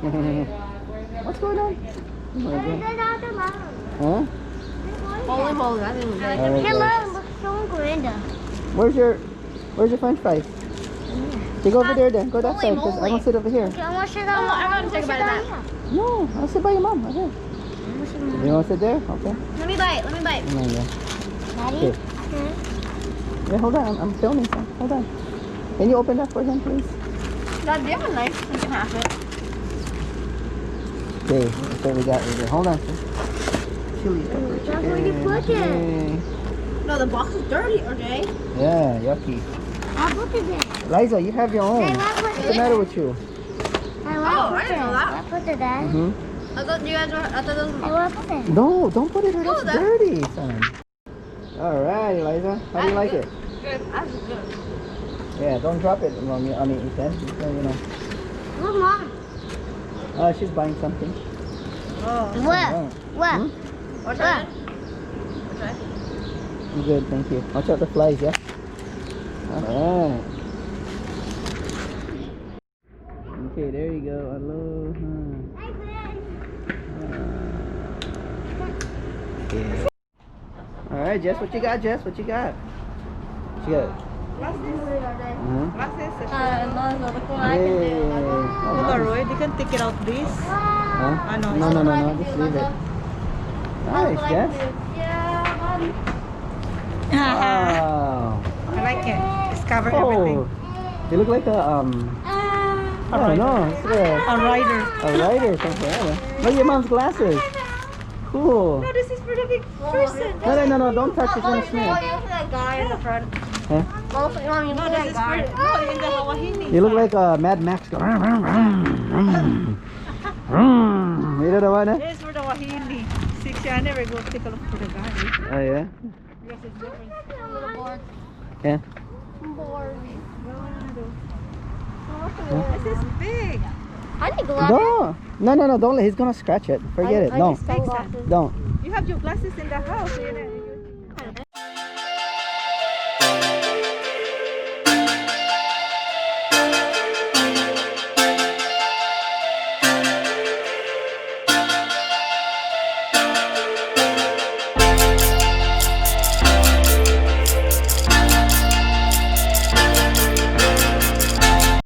What's going on? Huh? Where's your French fries? You go over there then. Go that side because I want to sit over here. I want to take a bite of that. No, I'll sit by your mom. Okay. You want to sit there? Okay. Let me bite. Oh, yeah. Daddy? Okay. Yeah, hold on. I'm filming some. Hold on. Can you open that for him, please? Dad, do you have a knife? You can have it. Okay, that's what we got right there. Hold on. Chili pepper chicken. That's where you put it. Okay. No, the box is dirty, RJ. Yeah, yucky. I'll put it there. Liza, you have your own. What's the matter with you? I didn't know that. I put it there. I thought you guys were. I thought those were. I want to put it. No, don't put it there. That's dirty, son. Alright, Eliza. How do you like it? Good. That's good. Yeah, don't drop it, Mommy. I mean, Ethan. You know. Where's Mom? She's buying something. Oh. Where? What's that? I'm good, thank you. Watch out the flies, yeah? Alright. Okay, there you go. Aloha. Yeah. Alright, Jess, what you got, Jess? What you got? What you got? Polaroid, you can take it out this. Huh? No, No, just leave it. Nice, Jess. Wow. I like it. It's covered everything. You look like a I don't know. It's A rider. a rider or something. Look at your mom's glasses. Cool. No, this is for the big person. No, don't touch it. It's gonna smear. You look like that guy in the front. Huh? Mom, you No, look this like is that for guy. in the Hawahini. You look like Mad Max. You know the one, eh? This is for the Wahini. 6 I never go take a look for the guy. Oh yeah. Because it's different. Yeah. Bored. This is big. I need glasses. No, don't. He's gonna scratch it. Forget it. No, Sunglasses. don't. You have your glasses in the house.